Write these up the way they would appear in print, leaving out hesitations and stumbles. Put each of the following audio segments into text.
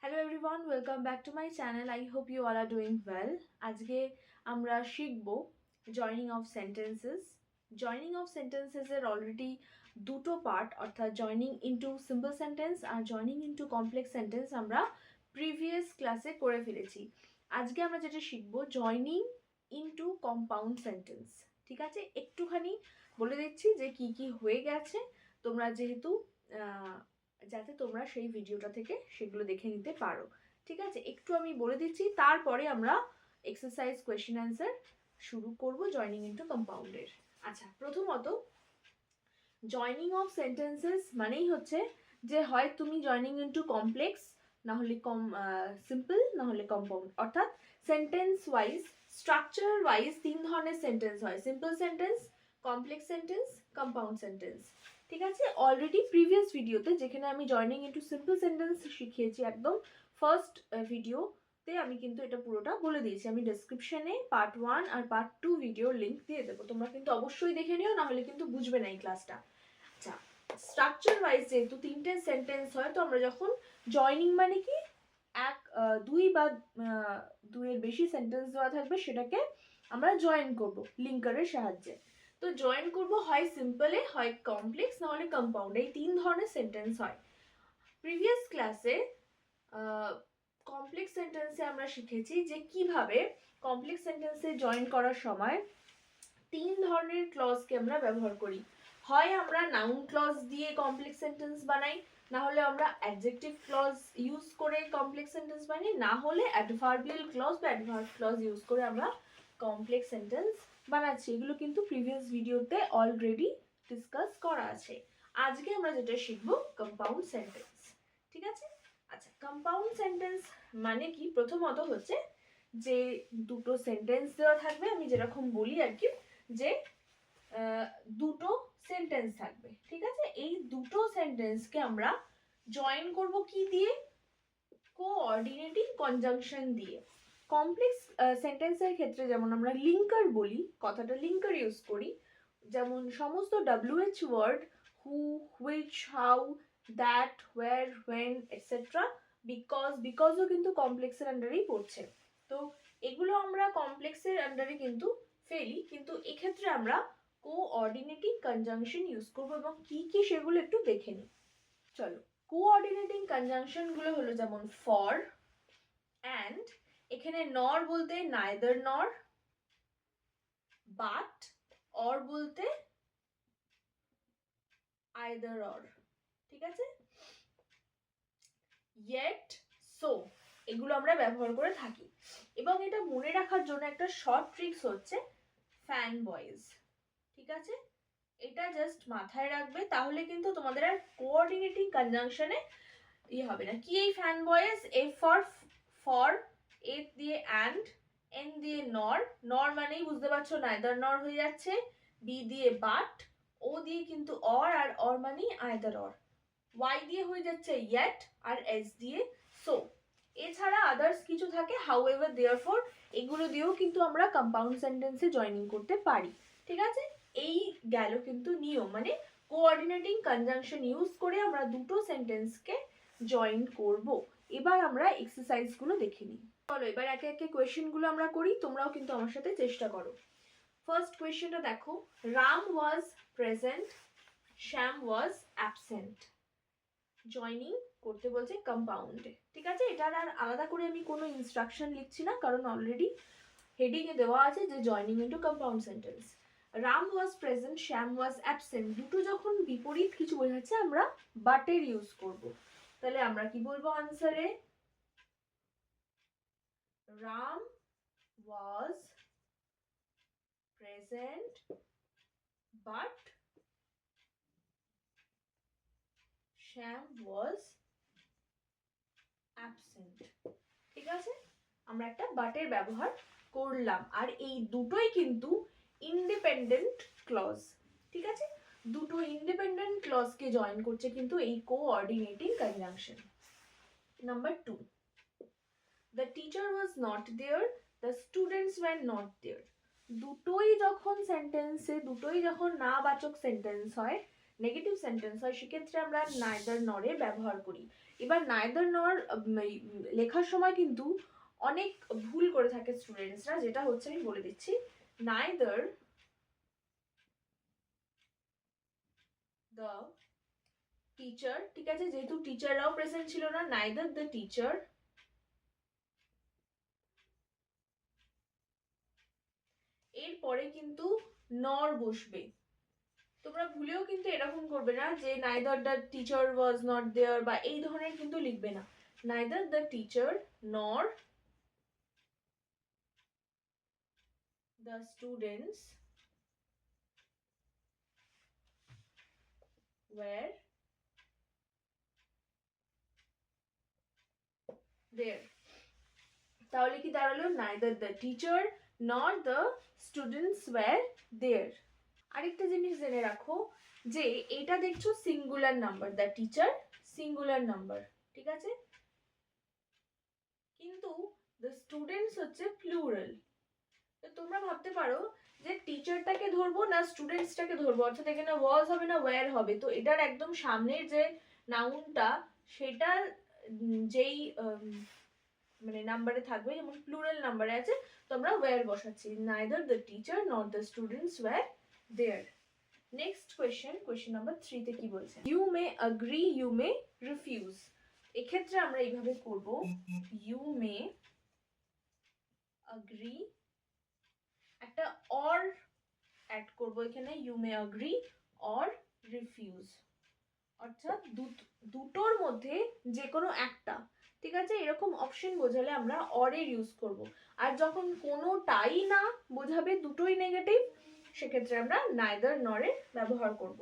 Hello everyone, welcome back to my channel. I hope you all are doing well. আজকে আমরা শিখব joining of sentences. Joining of sentences এর already দুটো part, অর্থাৎ joining into simple sentence আর joining into complex sentence আমরা previous ক্লাসে করে ফেলেছি। আজকে আমরা যেটা শিখব জয়নিং ইনটু কম্পাউন্ড সেন্টেন্স। ঠিক আছে, একটুখানি বলে দিচ্ছি যে কি কি হয়ে গেছে, তোমরা যেহেতু যাতে তোমরা সেই ভিডিওটা থেকে সেগুলো দেখে নিতে পারো। ঠিক আছে, একটু আমি বলে দিচ্ছি, তারপরে আমরা এক্সারসাইজ কোয়েশ্চেন অ্যান্সার শুরু করব জয়নিং ইনটু কম্পাউন্ডের। আচ্ছা, প্রথমত জয়নিং অফ সেন্টেন্সেস মানেই হচ্ছে যে হয় তুমি জয়নিং ইনটু কমপ্লেক্স, না হলে সিম্পল, না হলে কম্পাউন্ড। অর্থাৎ সেন্টেন্স ওয়াইজ, স্ট্রাকচার ওয়াইজ তিন ধরনের সেন্টেন্স হয়: simple sentence, complex sentence, compound sentence. ঠিক আছে, অলরেডি প্রিভিয়াস ভিডিওতে যেখানে আমি জয়নিং ইনটু সিম্পল সেন্টেন্স শিখিয়েছি, একদম ফার্স্ট ভিডিওতে আমি কিন্তু এটা পুরোটা বলে দিয়েছি। আমি ডেসক্রিপশনে পার্ট 1 আর পার্ট 2 ভিডিওর লিঙ্ক দিয়ে দেবো, তোমরা কিন্তু অবশ্যই দেখে নিও, না হলে কিন্তু বুঝবে না এই ক্লাসটা। আচ্ছা, স্ট্রাকচার ওয়াইজ যেহেতু তিনটে সেন্টেন্স হয়, তো আমরা যখন জয়নিং মানে কি দুই বা দুইয়ের বেশি সেন্টেন্স দেওয়া থাকবে, সেটাকে আমরা জয়েন করব লিঙ্কারের সাহায্যে। তো জয়েন করব হয় সিম্পলে, হয় কমপ্লেক্স, না হলে কম্পাউন্ড। এই তিন ধরনের সেন্টেন্স হয়। প্রিভিয়াস ক্লাসে কমপ্লেক্স সেন্টেন্সে আমরা শিখেছি যে কিভাবে কমপ্লেক্স সেন্টেন্সে জয়েন করার সময় তিন ধরনের ক্লজকে আমরা ব্যবহার করি। হয় আমরা নাউন ক্লজ দিয়ে কমপ্লেক্স সেন্টেন্স বানাই, না হলে আমরা অ্যাডজেক্টিভ ক্লজ ইউজ করে কমপ্লেক্স সেন্টেন্স বানাই, না হলে অ্যাডভার্বিয়াল ক্লজ বা অ্যাডভার্ব ক্লজ ইউজ করে আমরা কমপ্লেক্স সেন্টেন্স বানাচ্ছি। এগুলো কিন্তু প্রিভিয়াস ভিডিওতে অলরেডি ডিসকাস করা আছে। আজকে আমরা যেটা শিখব কম্পাউন্ড সেন্টেন্স। ঠিক আছে, আচ্ছা, কম্পাউন্ড সেন্টেন্স মানে কি? প্রথমত হচ্ছে যে দুটো সেন্টেন্স দেওয়া থাকবে, আমি যেরকম বলি আর কি, যে দুটো সেন্টেন্স থাকবে। ঠিক আছে, এই দুটো সেন্টেন্সকে আমরা জয়েন করব কি দিয়ে? কোঅর্ডিনেটিং কনজাংশন দিয়ে। কমপ্লেক্স সেন্টেন্সের ক্ষেত্রে যেমন আমরা লিঙ্কার বলি, কথাটা লিঙ্কার ইউজ করি, যেমন সমস্ত WH word, who, which, how, that, where, when, etcetera, বিকজও কিন্তু কমপ্লেক্সের আন্ডারেই পড়ছে। তো এগুলো আমরা কমপ্লেক্সের আন্ডারে কিন্তু ফেলি, কিন্তু এক্ষেত্রে আমরা কোঅর্ডিনেটিং কনজাংশন ইউজ করব, এবং কি কি সেগুলো একটু দেখে নিই। চলো, কোঅর্ডিনেটিং কনজাংশন গুলো হলো যেমন ফর, অ্যান্ড, এখানে নর বলতে নাইদার নর, বাট, অর বলতে আইদার অর। ঠিক আছে, ইয়েট, সো, এগুলো আমরা ব্যবহার করে থাকি। এবং এটা মনে রাখার জন্য একটা শর্ট ট্রিক্স হচ্ছে ফ্যান বয়েজ। ঠিক আছে, এটা জাস্ট মাথায় রাখবে, তাহলে কিন্তু তোমাদের আর কোঅর্ডিনেটিং কনজাংশনে হবে না। কি এই fan boys? A for for, A দিয়ে অ্যান্ড, এন দিয়ে নর, নর মানেই বুঝতে পারছো নাইদার নর হয়ে যাচ্ছে, বি দিয়ে বাট, ও দিয়ে কিন্তু অর, আর অর মানেই আইদার অর, ওয়াই দিয়ে হয়ে যাচ্ছে ইয়েট, আর এস দিয়ে সো। এছাড়া আদার্স কিছু থাকে, হাউএভার, দেয়ারফর, এগুলো দিয়েও কিন্তু আমরা কম্পাউন্ড সেন্টেন্সে জয়েনিং করতে পারি। ঠিক আছে, এই গেল কিন্তু নিয়ম, মানে কোঅর্ডিনেটিং কনজাংশন ইউজ করে আমরা দুটো সেন্টেন্সকে জয়েন করব। এবার আমরা এক্সারসাইজগুলো দেখে নিই। চলো এবার একে একে কোয়েশ্চেনগুলো আমরা করি, তোমরাও কিন্তু আমার সাথে চেষ্টা করো। ফার্স্ট কোয়েশ্চেনটা দেখো, Ram was present, Shyam was absent. Joining করতে বলছে কম্পাউন্ডে। ঠিক আছে, এটার আর আলাদা করে আমি কোনো ইনস্ট্রাকশন লিখছি না, কারণ অলরেডি হেডিং এ দেওয়া আছে যে joining into compound sentence. Ram was present, Shyam was absent, দুটো যখন বিপরীত কিছু বোঝাচ্ছে আমরা বাটের ইউজ করব। তাহলে আমরা কি বলবো আনসারে? Ram was present but Shyam was absent. ঠিক আছে, আমরা একটা বাটের ব্যবহার করলাম, আর এই দুটোই কিন্তু ইন্ডিপেন্ডেন্ট ক্লজ। ঠিক আছে, দুটো ইন্ডিপেন্ডেন্ট ক্লজকে জয়েন করছে কিন্তু এই coordinating conjunction. Number 2, the teacher was not there, the students were not there. দুটোই যখন সেন্টেন্সে, দুটোই যখন না বাচক সেন্টেন্স হয়, নেগেটিভ সেন্টেন্স হয়, সেক্ষেত্রে আমরা নাইদার নরে ব্যবহার করি। এবার নাইদার নর লেখার সময় কিন্তু অনেক ভুল করে থাকে স্টুডেন্টসরা, যেটা হচ্ছে আমি বলে দিচ্ছি। নাইদার দ্য টিচার, ঠিক আছে, যেহেতু টিচাররাও প্রেজেন্ট ছিল না, নাইদার দ্য টিচার, এরপরে কিন্তু নর বসবে। তোমরা ভুলেও কিন্তু এরকম করবে না যে neither the teacher was not there বা এই ধরনের কিন্তু লিখবে না। Neither the teacher nor the students were there. তাহলে কি দাঁড়ালো? Neither the teacher nor the students were there. আরেকটা জিনিস জেনে রাখো যে এটা দেখছো singular number, the teacher singular number, ঠিক আছে, কিন্তু দ্য স্টুডেন্টস হচ্ছে প্লুরাল। তো তোমরা ভাবতে পারো যে টিচারটাকে ধরবো না স্টুডেন্টসটাকে ধরবো, অর্থাৎ এখানে ওয়াজ হবে না ওয়্যার হবে। তো এটার একদম সামনের যে নাউনটা সেটা যেই মানে নাম্বারে থাকবে, যেমন প্লুরাল নাম্বারে আছে, তো আমরা ওয়্যার বসাচ্ছি, neither the teacher not the students were there. Next question number 3 তে কি বলছে? You may agree you may refuse. এক্ষেত্রে আমরা এইভাবে করব, ইউ মে অ্যাগ্রি, একটা অর অ্যাড করব এখানে, you may agree or refuse, অর্থাৎ দুটোর মধ্যে যে কোনো একটা, ঠিক আছে, এরকম অপশন বোঝালে আমরা অরের ইউজ করব। আর যখন কোনোটাই না বোঝাবে, দুটোই নেগেটিভ, সেক্ষেত্রে আমরা নাইদার নরের ব্যবহার করব।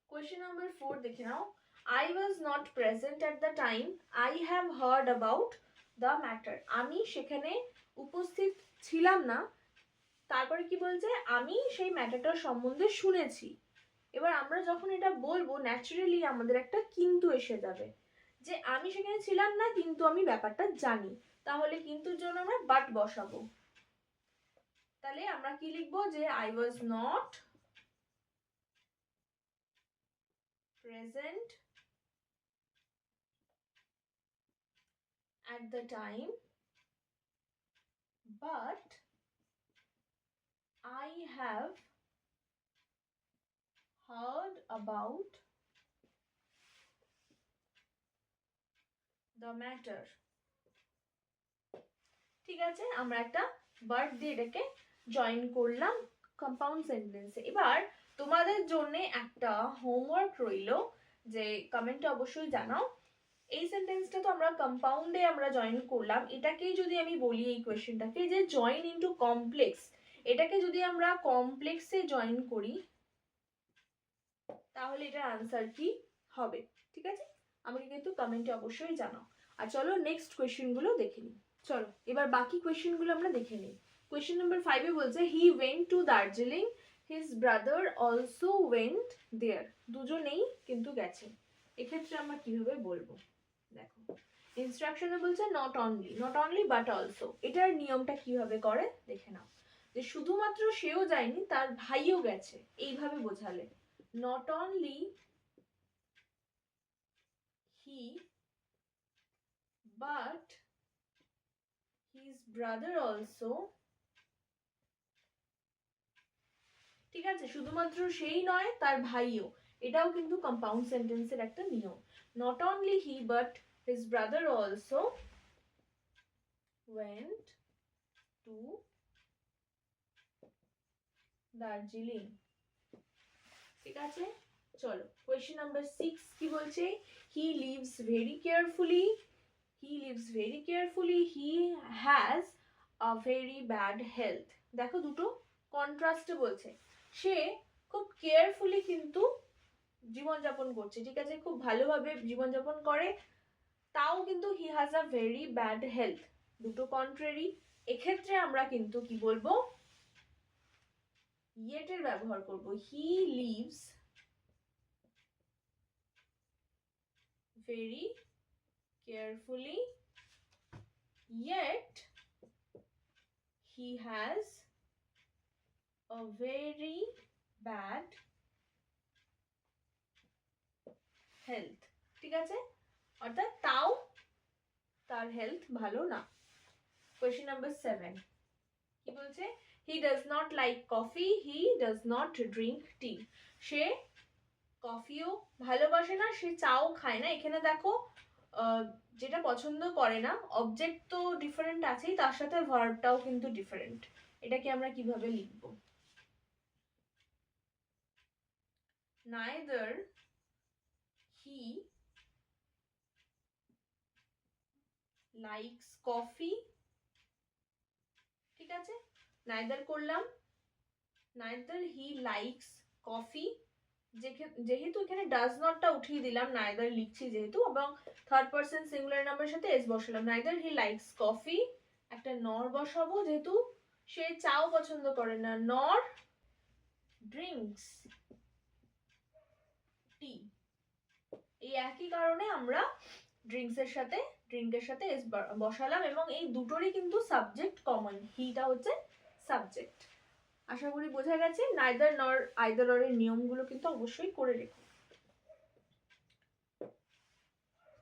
কোয়েশ্চেন নাম্বার 4 দেখে নাও। I was not present at the time I have heard about the matter. আমি সেখানে উপস্থিত ছিলাম না, তারপরে কি বলছে? আমি সেই ম্যাটারটার সম্বন্ধে শুনেছি। এবার আমরা যখন এটা বলবো, ন্যাচারালি আমাদের একটা কিন্তু এসে যাবে, যে আমি সেখানে ছিলাম না কিন্তু আমি ব্যাপারটা জানি। তাহলে কিন্তুর জন্য আমরা বাট বসাবো। তাহলে আমরা কি লিখবো? যে I was not present at the time, but I have heard about the matter. ঠিক আছে, আমরা একটা বাট দিয়ে এটাকে জয়েন করলাম কম্পাউন্ড সেন্টেন্সে। এবার তোমাদের জন্য একটা হোমওয়ার্ক রইলো, যে কমেন্টে অবশ্যই জানাও, এই সেন্টেন্সটা তো আমরা কম্পাউন্ডে আমরা জয়েন করলাম, এটাকেই যদি আমি বলি, এই কোয়েশ্চেনটাকে, যে জয়েন ইনটু কমপ্লেক্স, এটাকে যদি আমরা কমপ্লেক্সে জয়েন করি তাহলে এটার আনসার কি হবে? ঠিক আছে, আমাকে কিন্তু কমেন্টে অবশ্যই জানাও। আর চলো নেক্সট কোয়েশ্চেনগুলো দেখে নিই। চলো এবার বাকি কোয়েশ্চেনগুলো আমরা দেখে নিই। কোয়েশ্চেন নাম্বার 5 এ বলছে he went to Darjeeling, his brother also went there. দুজনেই কিন্তু গেছে। এক্ষেত্রে আমরা কিভাবে বলবো? দেখো, ইনস্ট্রাকশনে বলছে নট অনলি বাট অলসো। এটার নিয়মটা কিভাবে করে দেখে নাও। যে শুধুমাত্র সেও যায়নি, তার ভাইও গেছে, এইভাবে বোঝালে not only he but his brother also, ঠিক আছে, শুধুমাত্র সেই নয়, তার ভাইও, এটাও কিন্তু কম্পাউন্ড সেন্টেন্সের একটা নিয়ম। not only he but his brother also went to Darjeeling. ঠিক আছে, চলো কোয়েশ্চেন নাম্বার 6 কি বলছে? he lives very carefully, he has a very bad health। দেখো দুটো কন্ট্রাস্টে বলছে, সে খুব কেয়ারফুলি কিন্তু জীবনযাপন করছে, ঠিক আছে, খুব ভালোভাবে জীবনযাপন করে, তাও কিন্তু he has a very bad health, দুটো কন্ট্রারি। এক্ষেত্রে আমরা কিন্তু কি বলবো? ইয়েটের ব্যবহার করব, he lives very carefully yet he has a very bad health। ঠিক আছে, অর্থাৎ তাও তার হেলথ ভালো না। কোয়েশ্চেন নাম্বার 7 কি বলছে, he does not like coffee, he does not drink tea. সে কফিও ভালোবাসে না, সে চাও খায় না। এখানে দেখো যেটা পছন্দ করে না, অবজেক্ট তো ডিফারেন্ট আছেই, তার সাথে ভার্বটাও কিন্তু ডিফারেন্ট। এটাকে আমরা কিভাবে লিখব? neither he likes coffee, ঠিক আছে, neither করলাম, neither he likes coffee, যেহেতু এখানে ডাজ নটটা উঠিয়ে দিলাম, neither লিখছি যেহেতু, এবং থার্ড পারসন সিঙ্গুলার নাম্বারের সাথে এস বসালাম, neither he likes coffee, একটা নর বসাবো যেহেতু সে চাও পছন্দ করে না, নর ড্রিঙ্কস টি। এই একই কারণে আমরা ড্রিঙ্কের সাথে এস বসালাম, এবং এই দুটোরই কিন্তু সাবজেক্ট কমন, হিটা হচ্ছে সাবজেক্ট। আশা করি বোঝা গেছে। নাইদার নর আইদার অর এর নিয়মগুলো কিন্তু অবশ্যই করে রেখো।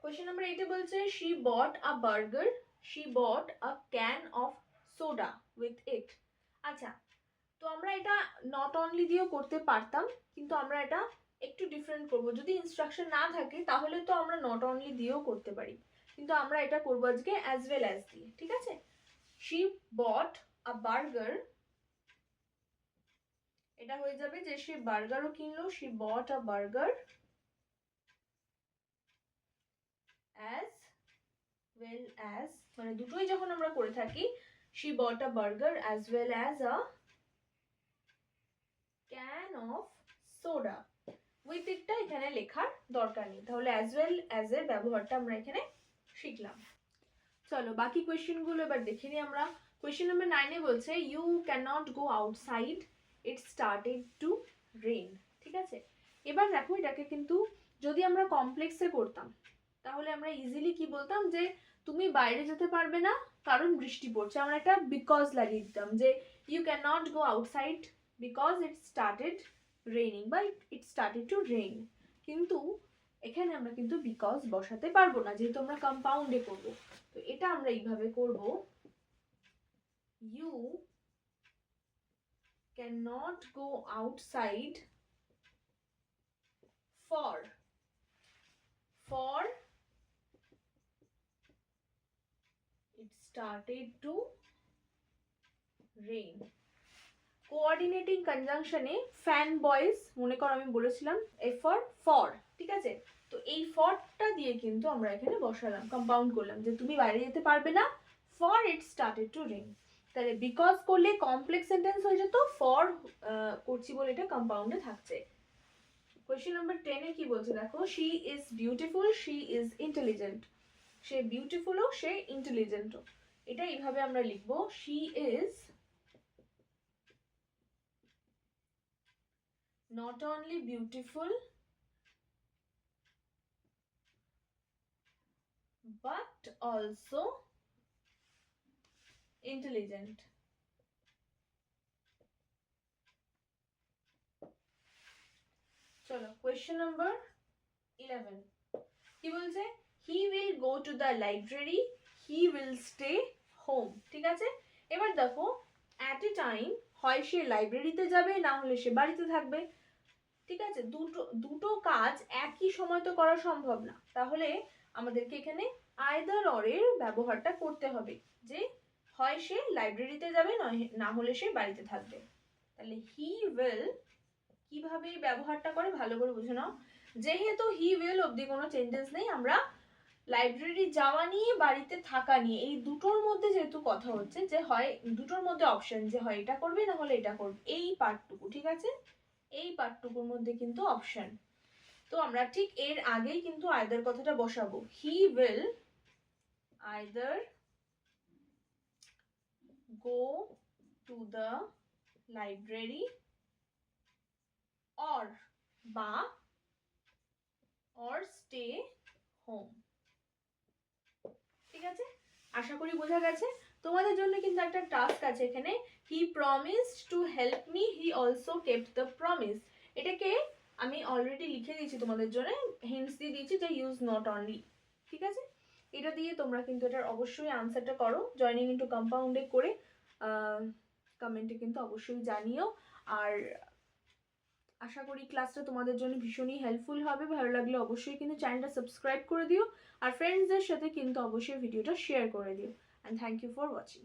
কোয়েশ্চেন নাম্বার 8 বলছে she bought a burger, she bought a can of soda with it। আচ্ছা, তো আমরা এটা নট অনলি দিয়েও করতে পারতাম, কিন্তু আমরা এটা একটু ডিফারেন্ট করব। যদি ইনস্ট্রাকশন না থাকে তাহলে তো আমরা নট অনলি দিয়েও করতে পারি, কিন্তু আমরা এটা করব আজকে অ্যাজ ওয়েল অ্যাজ দিয়ে, ঠিক আছে। she bought a burger, এটা হয়ে যাবে যে সে বার্গারও কিনলো, she bought a burger as well as, মানে দুটোই যখন আমরা করে থাকি, she bought a burger as well as a can of soda with it টা এখানে লেখার দরকার নেই, তাহলে as well as এর ব্যবহারটা আমরা এখানে শিখলাম। চলো বাকি কোয়েশ্চেন গুলো এবার দেখে নিই আমরা। কোয়েশ্চেন নাম্বার 9 বলছে you cannot go outside, it started to rain, ঠিক আছে। এবার দেখো এটাকে কিন্তু যদি আমরা কমপ্লেক্সে করতাম তাহলে আমরা ইজিলি কি বলতাম, যে তুমি বাইরে যেতে পারবে না কারণ বৃষ্টি পড়ছে। আমরা একটা বিকজ লাগিয়ে দিতাম, যে you can not go outside because it started raining বা ইট স্টার্টেড টু রেইন। কিন্তু এখানে আমরা কিন্তু বিকজ বসাতে পারবো না, যেহেতু আমরা কম্পাউন্ডে করব। তো এটা আমরা এইভাবে করব, you can not go outside for it started to rain। Coordinating কনজাংশনে ফ্যান বয়েজ মনে করো আমি বলেছিলাম ফর, ঠিক আছে। তো এই ফরটা দিয়ে কিন্তু আমরা এখানে বসালাম, কম্পাউন্ড করলাম, যে তুমি বাইরে যেতে পারবে না for it started to rain. তাহলে বিকজ করলে কমপ্লেক্স সেন্টেন্স হয়ে যেত, ফর করছি বলে এটা কম্পাউন্ডে থাকছে। কোয়েশ্চেন নাম্বার 10 কি বলছে দেখো, she is beautiful, she is intelligent. সে বিউটিফুলও, সে ইন্টেলিজেন্টও। এটা এইভাবে আমরা লিখবো, she is not only beautiful but also intelligent। চলো কোয়েশ্চেন নাম্বার 11 কি বলছে, he will go to the library, he will stay home, ঠিক আছে। এবার দেখো at a time হয় সে লাইব্রেরিতে যাবে, না হলে সে বাড়িতে থাকবে, ঠিক আছে। দুটো কাজ একই সময় তো করা সম্ভব না, তাহলে আমাদেরকে এখানে আইদার অর এর ব্যবহারটা করতে হবে, যে হয় সে লাইব্রেরিতে যাবে, না হলে সে বাড়িতে থাকবে। তাহলে হি উইল কিভাবে ব্যবহারটা করে ভালো করে বুঝে নাও। যেহেতু হি উইল অবধি কোনো চেঞ্জেস নেই, আমরা লাইব্রেরি যাওয়া নিয়ে বাড়িতে থাকা নিয়ে এই দুটোর মধ্যে যেহেতু কথা হচ্ছে, যে হয় দুটোর মধ্যে অপশন, যে হয় এটা করবে না হলে এটা করবে, এই পার্টটুকু, ঠিক আছে, এই পার্টটুকুর মধ্যে কিন্তু অপশন। তো আমরা ঠিক এর আগেই কিন্তু আইদার কথাটা বসাবো, he will either go to the library or বা অর স্টে হোম, ঠিক আছে। আশা করি বোঝা গেছে। তোমাদের জন্য কিন্তু একটা টাস্ক আছে এখানে, he promised to help me, he also kept the promise. এটাকে আমি অলরেডি লিখে দিয়েছি তোমাদের জন্য, হিন্টস দিয়ে দিয়েছি যে ইউজ নট অনলি, ঠিক আছে? এটা দিয়ে তোমরা কিন্তু এটার অবশ্যই আনসারটা করো, জয়নিং ইন্টু কম্পাউন্ডে করে কমেন্টে কিন্তু অবশ্যই জানিও। আর আশা করি ক্লাসটা তোমাদের জন্য ভীষণই হেল্পফুল হবে। ভালো লাগলে অবশ্যই কিন্তু চ্যানেলটা সাবস্ক্রাইব করে দিও, আর ফ্রেন্ডসদের সাথে কিন্তু অবশ্যই ভিডিওটা শেয়ার করে দিও। And thank you for watching.